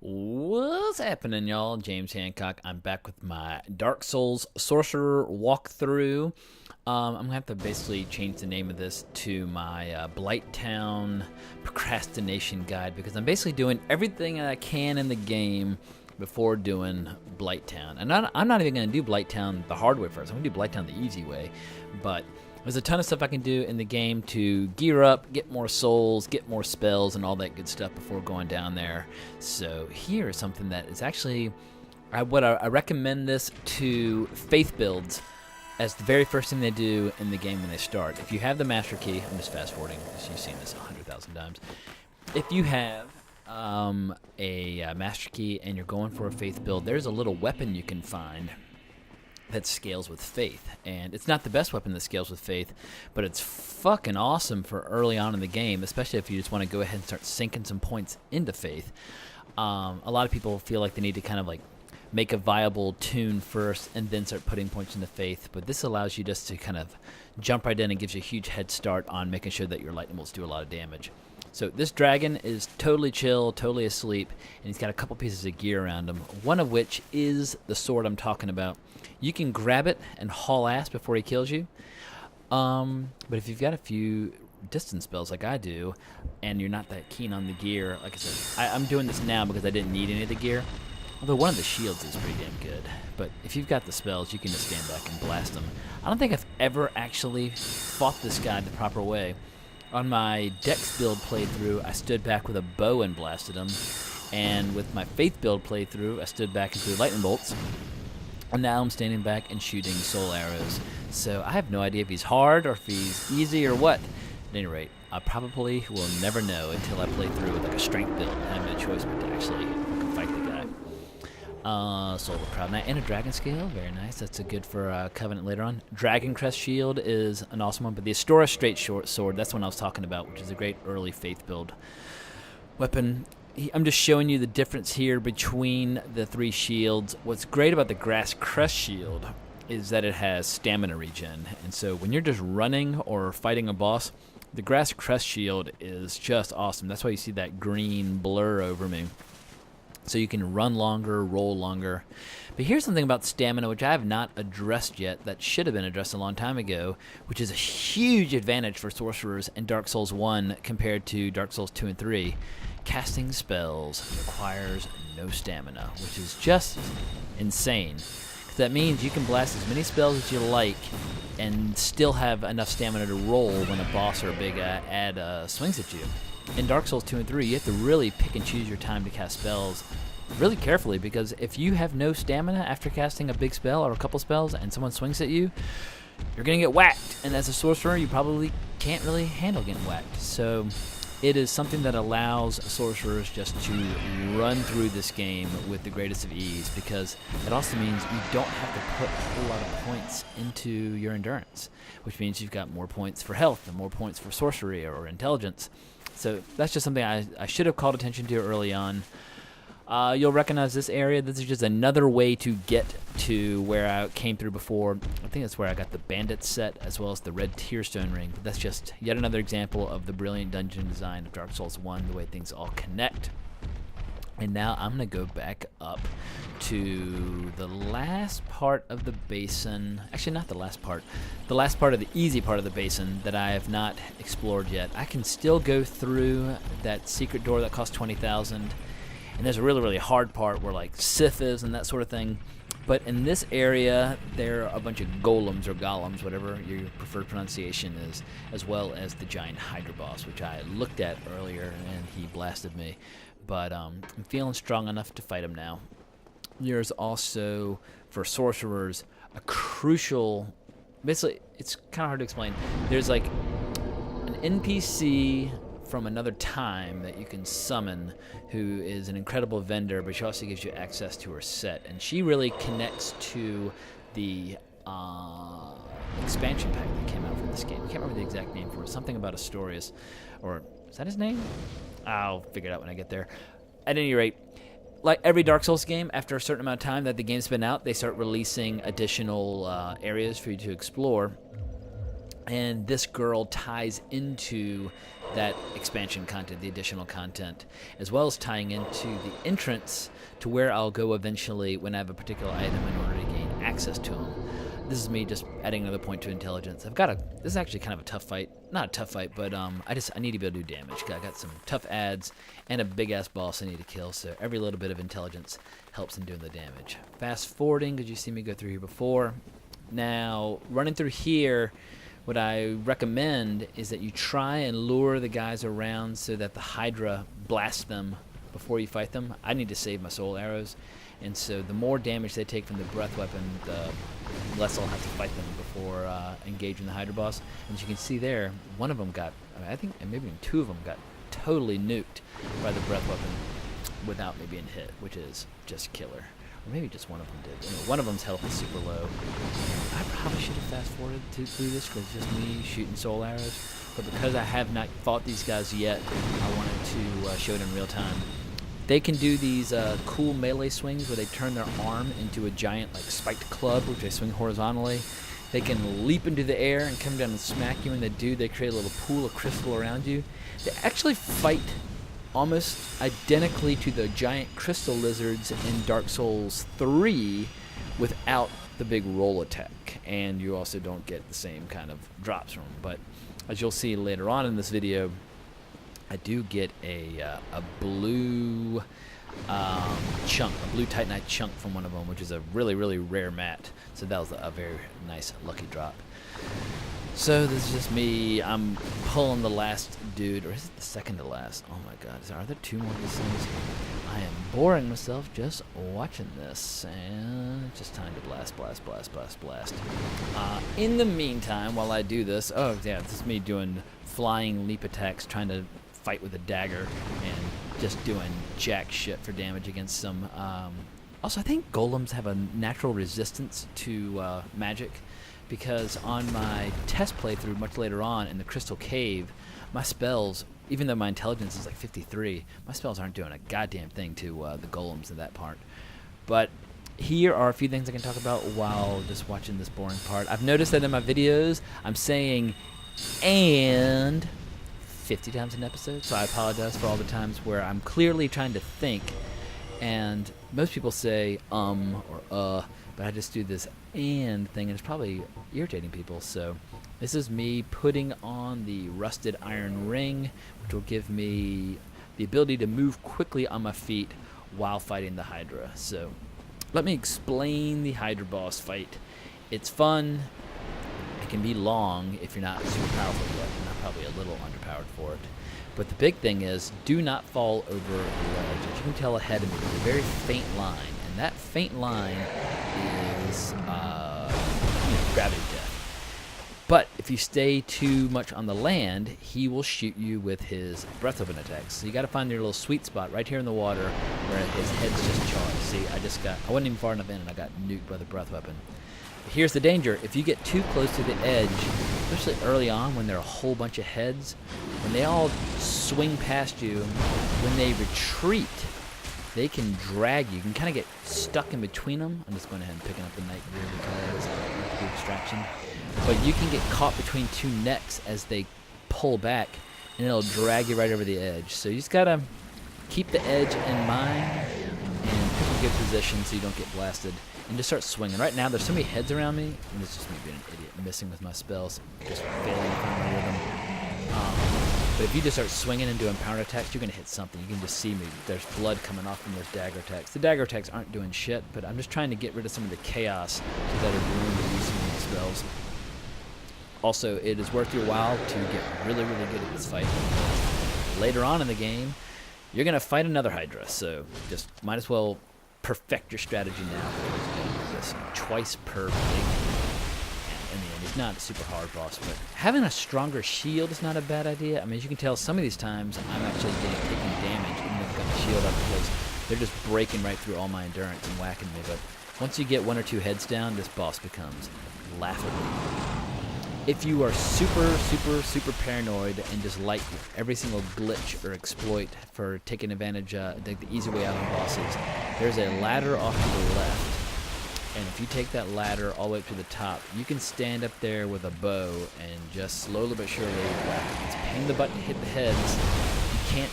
What's happening, y'all? James Hancock. I'm back with my Dark Souls Sorcerer walkthrough. I'm going to have to basically change the name of this to my Blighttown Procrastination Guide because I'm basically doing everything I can in the game before doing Blighttown. And I'm not even going to do Blighttown the hard way first. I'm going to do Blighttown the easy way. But there's a ton of stuff I can do in the game to gear up, get more souls, get more spells, and all that good stuff before going down there. So here is something that is actually, I recommend this to faith builds as the very first thing they do in the game when they start. If you have the Master Key, I'm just fast forwarding because you've seen this 100,000 times. If you have a Master Key and you're going for a faith build, there's a little weapon you can find that scales with faith, and it's not the best weapon that scales with faith, but it's fucking awesome for early on in the game, especially if you just want to go ahead and start sinking some points into faith. A lot of people feel like they need to kind of like make a viable tune first and then start putting points into faith, but this allows you just to kind of jump right in and gives you a huge head start on making sure that your lightning bolts do a lot of damage. So this dragon is totally chill, totally asleep, and he's got a couple pieces of gear around him, one of which is the sword I'm talking about. You can grab it and haul ass before he kills you, but if you've got a few distance spells like I do, and you're not that keen on the gear, like I said, I'm doing this now because I didn't need any of the gear, although one of the shields is pretty damn good. But if you've got the spells, you can just stand back and blast them. I don't think I've ever actually fought this guy the proper way. On my Dex build playthrough, I stood back with a bow and blasted him, and with my Faith build playthrough, I stood back and threw lightning bolts, and now I'm standing back and shooting soul arrows. So I have no idea if he's hard or if he's easy or what. At any rate, I probably will never know until I play through with like a strength build and have no choice but to actually fight the guy. Soul of Proud Knight and a Dragon Scale, very nice. That's a good for Covenant later on. Dragon Crest Shield is an awesome one, but the Astora Straight Short Sword, that's one I was talking about, which is a great early faith build weapon. I'm just showing you the difference here between the three shields. What's great about the Grass Crest Shield is that it has stamina regen, and so when you're just running or fighting a boss, the Grass Crest Shield is just awesome. That's why you see that green blur over me. So you can run longer, roll longer. But here's something about stamina which I have not addressed yet that should have been addressed a long time ago, which is a huge advantage for sorcerers in Dark Souls 1 compared to Dark Souls 2 and 3. Casting spells requires no stamina, which is just insane. Because that means you can blast as many spells as you like and still have enough stamina to roll when a boss or a big ad swings at you. In Dark Souls 2 and 3, you have to really pick and choose your time to cast spells really carefully, because if you have no stamina after casting a big spell or a couple spells and someone swings at you, you're going to get whacked. And as a sorcerer, you probably can't really handle getting whacked. So it is something that allows sorcerers just to run through this game with the greatest of ease, because it also means you don't have to put a whole lot of points into your endurance, which means you've got more points for health and more points for sorcery or intelligence. So that's just something I should have called attention to early on. You'll recognize this area. This is just another way to get to where I came through before. I think that's where I got the bandit set as well as the red tearstone ring. But that's just yet another example of the brilliant dungeon design of Dark Souls 1, the way things all connect. And now I'm going to go back up to the last part of the basin. Actually, not the last part. The last part of the easy part of the basin that I have not explored yet. I can still go through that secret door that costs 20,000. And there's a really, really hard part where like Sith is and that sort of thing. But in this area, there are a bunch of golems or golems, whatever your preferred pronunciation is, as well as the giant Hydra boss, which I looked at earlier and he blasted me. But I'm feeling strong enough to fight him now. There's also, for sorcerers, a crucial... Basically, it's kind of hard to explain. There's like an NPC from another time that you can summon who is an incredible vendor, but she also gives you access to her set. And she really connects to the expansion pack that came out from this game. I can't remember the exact name for it. Something about Astorius. Or, is that his name? I'll figure it out when I get there. At any rate, like every Dark Souls game, after a certain amount of time that the game's been out, they start releasing additional areas for you to explore. And this girl ties into that expansion content, the additional content, as well as tying into the entrance to where I'll go eventually when I have a particular item in order to gain access to them. This is me just adding another point to intelligence. This is actually kind of a tough fight. Not a tough fight, but I need to be able to do damage. I got some tough adds and a big-ass boss I need to kill, so every little bit of intelligence helps in doing the damage. Fast forwarding, because you see me go through here before. Now, running through here, what I recommend is that you try and lure the guys around so that the Hydra blasts them before you fight them. I need to save my soul arrows, and so the more damage they take from the breath weapon, the less I'll have to fight them before engaging the Hydra boss. And as you can see there, one of them got, I think maybe even two of them got totally nuked by the breath weapon without me being hit, which is just killer. Or maybe just one of them did. Anyway, one of them's health is super low. I probably should have fast forwarded through this because it's just me shooting soul arrows. But because I have not fought these guys yet, I wanted to show it in real time. They can do these cool melee swings where they turn their arm into a giant like spiked club, which they swing horizontally. They can leap into the air and come down and smack you. When they do, they create a little pool of crystal around you. They actually fight almost identically to the giant crystal lizards in Dark Souls 3 without the big roll attack, and you also don't get the same kind of drops from them. But as you'll see later on in this video, I do get a blue chunk, a blue Titanite chunk from one of them, which is a really, really rare mat. So that was a very nice lucky drop. So this is just me. I'm pulling the last dude, or is it the second to last? Oh my god, are there two more of these things? I am boring myself just watching this, and it's just time to blast. In the meantime, while I do this, oh yeah, this is me doing flying leap attacks, trying to fight with a dagger, and just doing jack shit for damage against some. Also, I think golems have a natural resistance to magic. Because on my test playthrough much later on in the Crystal Cave, my spells, even though my intelligence is like 53, my spells aren't doing a goddamn thing to the golems in that part. But here are a few things I can talk about while just watching this boring part. I've noticed that in my videos, I'm saying "and" 50 times an episode, so I apologize for all the times where I'm clearly trying to think, and most people say or but I just do this "and" thing, and it's probably irritating people. So this is me putting on the rusted iron ring, which will give me the ability to move quickly on my feet while fighting the Hydra. So let me explain the Hydra boss fight. It's fun. It can be long if you're not super powerful yet, and I'm probably a little underpowered for it. But the big thing is, do not fall over the ledge. As you can tell ahead of me, there's a very faint line, and that faint line is gravity death. But if you stay too much on the land, he will shoot you with his breath weapon attacks. So you got to find your little sweet spot right here in the water where his head's just charged. See, I wasn't even far enough in, and I got nuked by the breath weapon. Here's the danger. If you get too close to the edge, especially early on when there are a whole bunch of heads, when they all swing past you, when they retreat, they can drag you. You can kind of get stuck in between them. I'm just going ahead and picking up the night gear because I like to do distraction. But you can get caught between two necks as they pull back, and it'll drag you right over the edge. So you just got to keep the edge in mind and pick a good position so you don't get blasted. And just start swinging. Right now, there's so many heads around me, and it's just me being an idiot, missing with my spells, just failing to find my rhythm. But if you just start swinging and doing power attacks, you're going to hit something. You can just see me. There's blood coming off from those dagger attacks. The dagger attacks aren't doing shit, but I'm just trying to get rid of some of the chaos so that it'll ruin the use of my spells. Also, it is worth your while to get really, really good at this fight. Later on in the game, you're going to fight another Hydra, so just might as well perfect your strategy now. This twice per big. In the end, he's not a super hard boss, but having a stronger shield is not a bad idea. I mean, as you can tell, some of these times I'm actually taking damage, even if I've got the shield up, because they're just breaking right through all my endurance and whacking me. But once you get one or two heads down, this boss becomes laughable. If you are super paranoid and just like every single glitch or exploit for taking advantage, the easy way out on bosses, there's a ladder off to the left And if you take that ladder all the way up to the top, you can stand up there with a bow and just slowly but surely it's ping the button, hit the heads. You can't.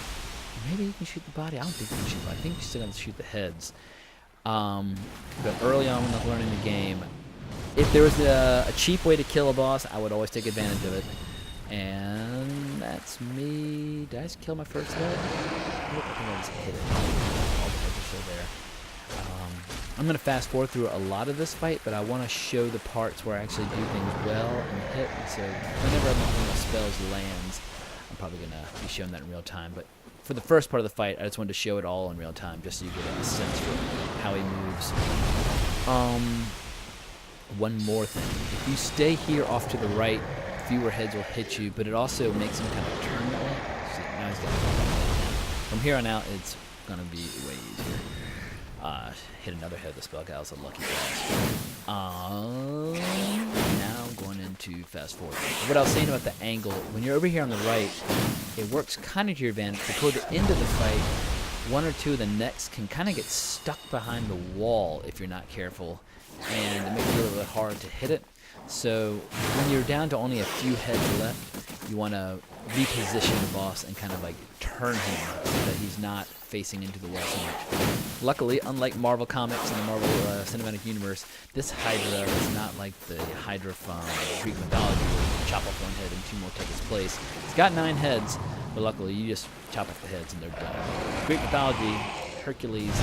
Maybe you can shoot the body. I don't think you can shoot the body. I think you still have to shoot the heads. But early on when I was learning the game, if there was a cheap way to kill a boss, I would always take advantage of it. And that's me. Did I just kill my first head? I think I just hit it. All the heads are still there. I'm going to fast forward through a lot of this fight, but I want to show the parts where I actually do things well and hit. And so whenever one of my spells lands, I'm probably going to be showing that in real time. But for the first part of the fight, I just wanted to show it all in real time, just so you get a sense for how he moves. One more thing. If you stay here off to the right, fewer heads will hit you, but it also makes him kind of turn that way. See, now he's got from here on out, it's going to be way easier. Hit another head of the spell guy. That was a lucky boss. Now I'm going into fast forward. What I was saying about the angle, when you're over here on the right, it works kind of to your advantage. But toward the end of the fight, one or two of the necks can kind of get stuck behind the wall if you're not careful, and it makes it a little bit hard to hit it. So when you're down to only a few heads left, you want to reposition the boss and kind of like turn him so that he's not facing into the wall so much. Luckily, unlike Marvel Comics and the Marvel Cinematic Universe, this Hydra is not like the Hydra from Greek mythology where you chop off one head and two more take its place. It's got 9 heads, but luckily you just chop off the heads and they're done. Greek mythology, Hercules,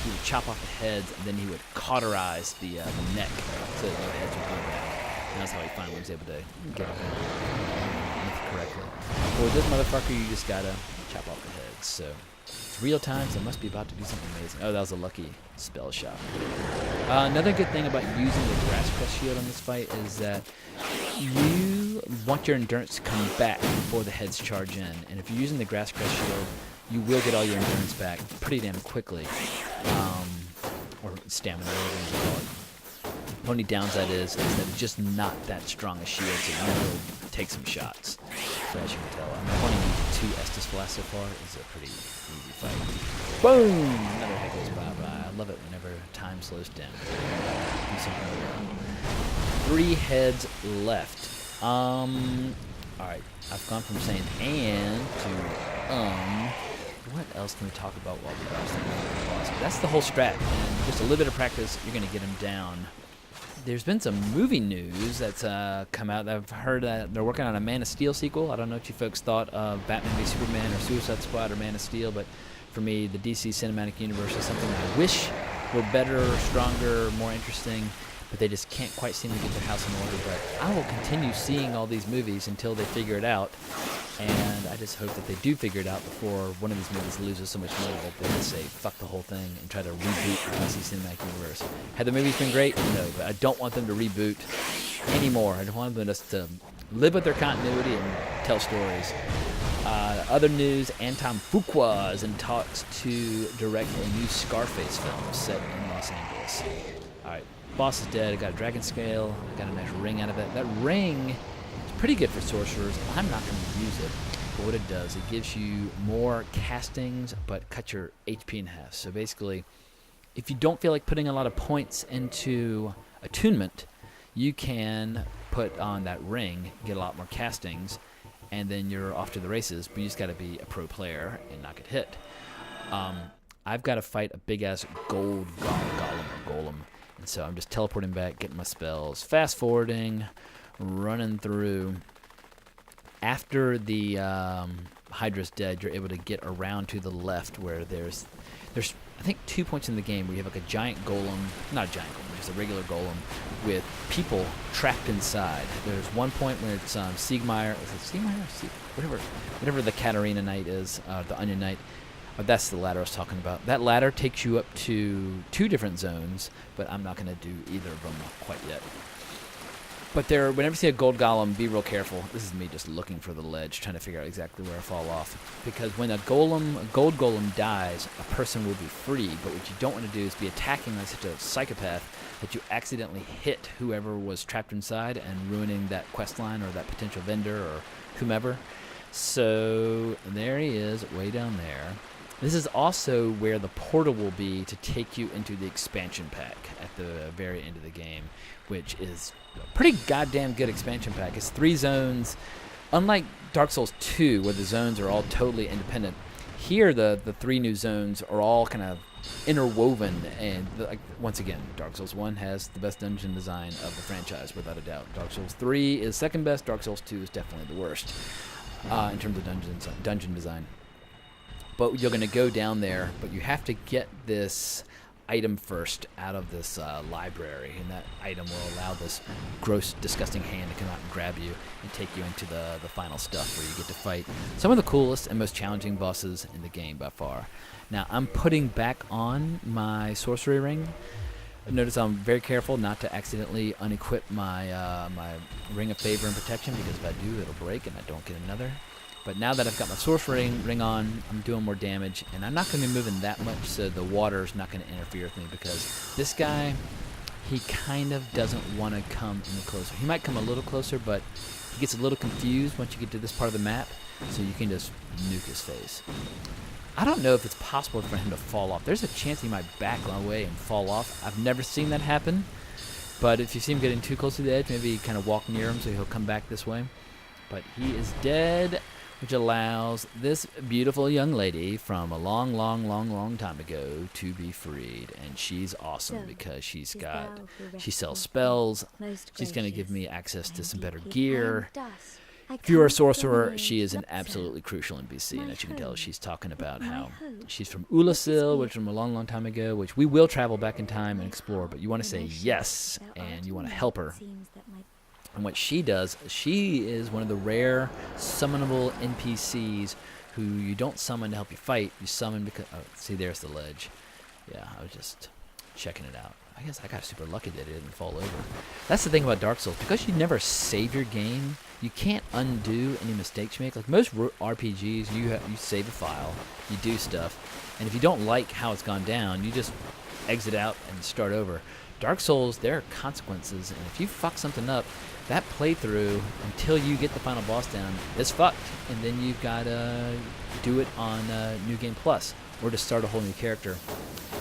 he would chop off the heads and then he would cauterize the neck so that the heads would go back. And that's how he finally was able to get it correctly. But with this motherfucker, you just gotta chop off the heads. So it's real time, so it must be about to do something amazing. Oh, that was a lucky spell shot. Another good thing about using the Grass Crest shield on this fight is that you want your endurance to come back before the heads charge in. And if you're using the Grass Crest shield, you will get all your endurance back pretty damn quickly. Or stamina, whatever you call it. The only downside is that it's just not that strong a shield, so you will take some shots. So as you can tell, I've only used 2 Estus Blasts so far. It's a pretty easy fight. Boom! Another head goes bye-bye. I love it whenever time slows down. Do something around. 3 heads left. Alright, I've gone from saying and to what else can we talk about while we boss the boss? That's the whole strat, and just a little bit of practice, you're going to get him down. There's been some movie news that's come out. I've heard that they're working on a Man of Steel sequel. I don't know what you folks thought of Batman v Superman or Suicide Squad or Man of Steel, but for me, the DC Cinematic Universe is something I wish were better, stronger, more interesting, but they just can't quite seem to get their house in order. But I will continue seeing all these movies until they figure it out, and I just hope that they do figure it out before one of these movies loses so much money that they just say, fuck the whole thing, and try to reboot the DC Cinematic Universe. Had the movies been great? No, but I don't want them to reboot anymore. I want them just to live with their continuity and tell stories. Other news, Anton Fuqua is in talks to direct a new Scarface film set in Los Angeles. Alright, boss is dead. I got a dragon scale. I got a nice ring out of it. That ring is pretty good for sorcerers. I'm not going to use it. But what it does, it gives you more castings, but cut your HP in half. So basically, if you don't feel like putting a lot of points into attunement, you can put on that ring, get a lot more castings, and then you're off to the races, but you just got to be a pro player and not get hit. I've got to fight a big-ass gold golem, and so I'm just teleporting back, getting my spells, fast-forwarding, running through. After the Hydra's dead, you're able to get around to the left where there's I think 2 points in the game where you have like a giant golem, not a giant golem, just a regular golem with people trapped inside. There's one point where it's Siegmeyer, is it Siegmeyer? Whatever the Katarina Knight is, the Onion Knight. That's the ladder I was talking about. That ladder takes you up to 2 different zones, but I'm not going to do either of them quite yet. But whenever you see a gold golem, be real careful. This is me just looking for the ledge, trying to figure out exactly where I fall off. Because when a gold golem dies, a person will be free. But what you don't want to do is be attacking like such a psychopath that you accidentally hit whoever was trapped inside and ruining that quest line or that potential vendor or whomever. So there he is, way down there. This is also where the portal will be to take you into the expansion pack at the very end of the game, which is a pretty goddamn good expansion pack. It's 3 zones. Unlike Dark Souls 2, where the zones are all totally independent, here the 3 new zones are all kind of interwoven. And once again, Dark Souls 1 has the best dungeon design of the franchise, without a doubt. Dark Souls 3 is second best. Dark Souls 2 is definitely the worst in terms of dungeon design. But you're going to go down there, but you have to get this item first out of this library, and that item will allow this gross, disgusting hand to come out and grab you and take you into the final stuff, where you get to fight some of the coolest and most challenging bosses in the game by far. Now, I'm putting back on my sorcery ring. Notice I'm very careful not to accidentally unequip my my ring of favor and protection, because if I do, it'll break and I don't get another. But now that I've got my sorcery ring on, I'm doing more damage, and I'm not going to be moving that much, so the water's not going to interfere with me, because this guy, he kind of doesn't want to come any closer. He might come a little closer, but he gets a little confused once you get to this part of the map, so you can just nuke his face. I don't know if it's possible for him to fall off. There's a chance he might back away and fall off. I've never seen that happen, but if you see him getting too close to the edge, maybe kind of walk near him so he'll come back this way. But he is dead, which allows this beautiful young lady from a long, long, long, long time ago to be freed. And she's awesome because she sells spells. She's going to give me access to some better gear. If you're a sorcerer, she is an absolutely crucial NPC, and as you can tell, she's talking about how she's from Oolacile, which is from a long, long time ago, which we will travel back in time and explore, but you want to say yes, and you want to help her. And what she does, she is one of the rare summonable NPCs who you don't summon to help you fight. You summon because... Oh, see, there's the ledge. Yeah, I was just checking it out. I guess I got super lucky that it didn't fall over. That's the thing about Dark Souls. Because you never save your game, you can't undo any mistakes you make. Like most RPGs, you save a file, you do stuff, and if you don't like how it's gone down, you just exit out and start over. Dark Souls, there are consequences, and if you fuck something up, that playthrough, until you get the final boss down, is fucked. And then you've got to do it on New Game Plus, or to start a whole new character.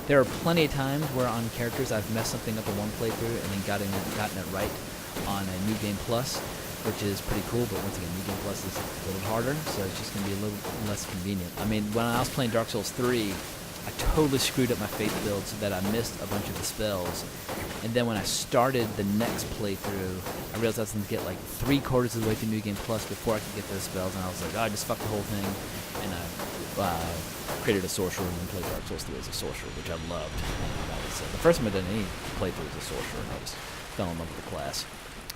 There are plenty of times where on characters I've messed something up in one playthrough and then gotten it right on a New Game Plus, which is pretty cool, but once again, New Game Plus is a little harder, so it's just going to be a little less convenient. I mean, when I was playing Dark Souls 3, I totally screwed up my faith build so that I missed a bunch of the spells. And then when I started the next playthrough, I realized I was going to get like 3/4 of the way through New Game Plus before I could get those spells, and I was like, oh, I just fucked the whole thing. And I created a sorcerer and then played Dark Souls 3 as a sorcerer, which I loved. And that was the first time I'd done any playthrough as a sorcerer, and I just fell in love with the class.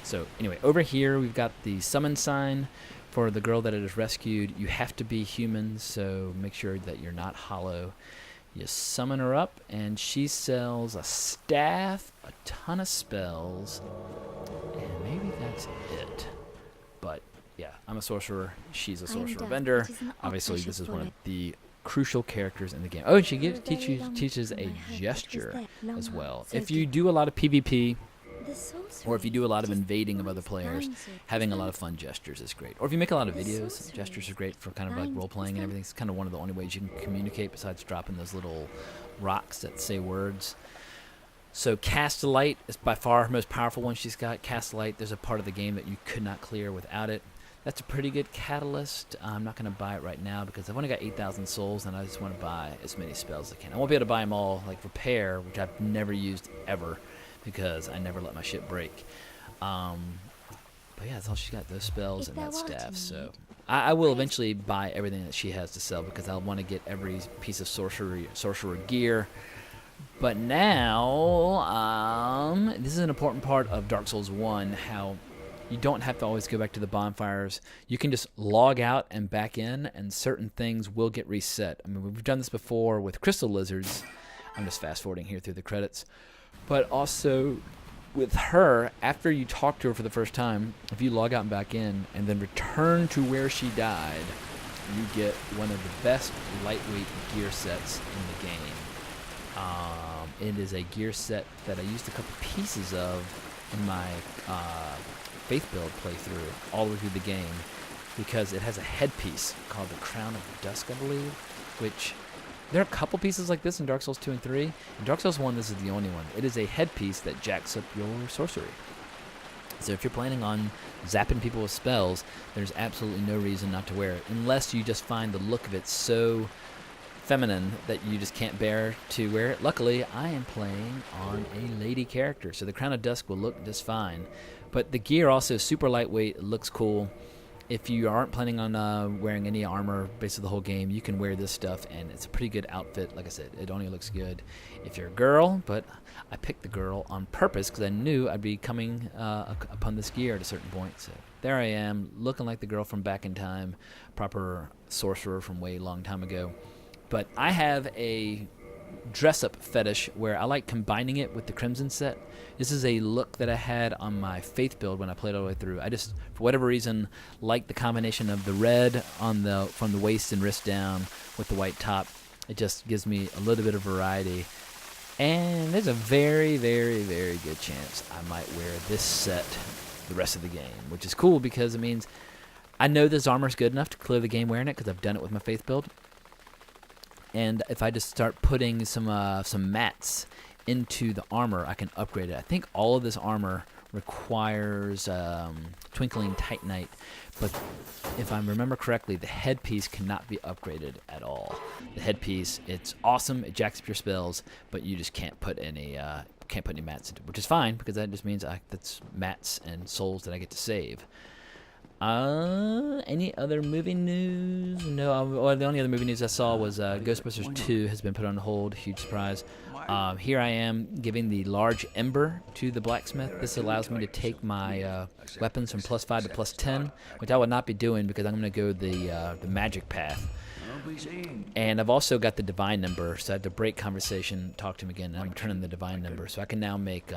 So anyway, over here we've got the summon sign for the girl that it has rescued. You have to be human, so make sure that you're not hollow. You summon her up, and she sells a staff, a ton of spells, and maybe that's it. But yeah, I'm a sorcerer. She's a sorcerer vendor. Obviously, this is one of the crucial characters in the game. Oh, and she teaches a gesture as well. If you do a lot of PvP, or if you do a lot of invading of other players, having a lot of fun gestures is great. Or if you make a lot of videos, gestures are great for kind of like role-playing and everything. It's kind of one of the only ways you can communicate besides dropping those little rocks that say words. So Cast a Light is by far her most powerful one she's got. Cast a Light, there's a part of the game that you could not clear without it. That's a pretty good catalyst. I'm not going to buy it right now because I've only got 8,000 souls, and I just want to buy as many spells as I can. I won't be able to buy them all, like Repair, which I've never used ever, because I never let my shit break. But yeah, that's all she's got, those spells and that staff. So I will eventually buy everything that she has to sell, because I'll want to get every piece of sorcerer gear. But now, this is an important part of Dark Souls 1, how you don't have to always go back to the bonfires. You can just log out and back in, and certain things will get reset. I mean, we've done this before with crystal lizards. I'm just fast-forwarding here through the credits. But also, with her, after you talk to her for the first time, if you log out and back in, and then return to where she died, you get one of the best lightweight gear sets in the game. It is a gear set that I used a couple pieces of in my faith build playthrough all the way through the game, because it has a headpiece called the Crown of Dusk, I believe, which There are a couple pieces like this in Dark Souls 2 and 3. In Dark Souls 1, this is the only one. It is a headpiece that jacks up your sorcery. So if you're planning on zapping people with spells, there's absolutely no reason not to wear it, unless you just find the look of it so feminine that you just can't bear to wear it. Luckily, I am playing on a lady character, so the Crown of Dusk will look just fine. But the gear also is super lightweight. It looks cool. If you aren't planning on wearing any armor basically the whole game, you can wear this stuff, and it's a pretty good outfit. Like I said, it only looks good if you're a girl, but I picked the girl on purpose because I knew I'd be coming upon this gear at a certain point. So there I am, looking like the girl from back in time, proper sorcerer from way long time ago. But I have a dress-up fetish where I like combining it with the Crimson set. This is a look that I had on my Faith build when I played all the way through. I just, for whatever reason, like the combination of the red on the from the waist and wrist down with the white top. It just gives me a little bit of variety. And there's a very, very, very good chance I might wear this set the rest of the game, which is cool because it means I know this armor's good enough to clear the game wearing it because I've done it with my Faith build. And if I just start putting some mats into the armor, I can upgrade it. I think all of this armor requires Twinkling Titanite, but if I remember correctly, the headpiece cannot be upgraded at all. The headpiece, it's awesome, it jacks up your spells, but you just can't put any mats into it, which is fine because that just means that's mats and souls that I get to save. Any other movie news? No, well, the only other movie news I saw was Ghostbusters 2 has been put on hold. Huge surprise. Here I am giving the large ember to the blacksmith. This allows me to take my weapons from +5 to +10, which I would not be doing because I'm going to go the magic path. And I've also got the divine ember, so I have to break conversation, talk to him again, and I'm turning the divine ember, so I can now make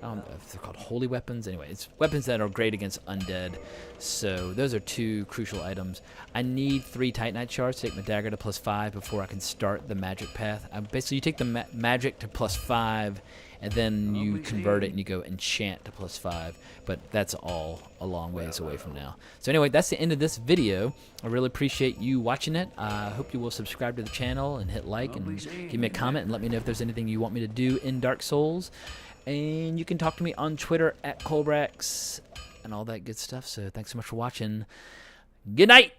I don't know if they're called holy weapons. Anyway, it's weapons that are great against undead. So those are two crucial items. I need 3 Titanite shards to take my dagger to +5 before I can start the magic path. Basically, you take the magic to +5, and then you convert it and you go enchant to +5. But that's all a long ways away from now. So anyway, that's the end of this video. I really appreciate you watching it. I hope you will subscribe to the channel and hit like and give me a comment and let me know if there's anything you want me to do in Dark Souls. And you can talk to me on Twitter @Colbrax and all that good stuff. So thanks so much for watching. Good night.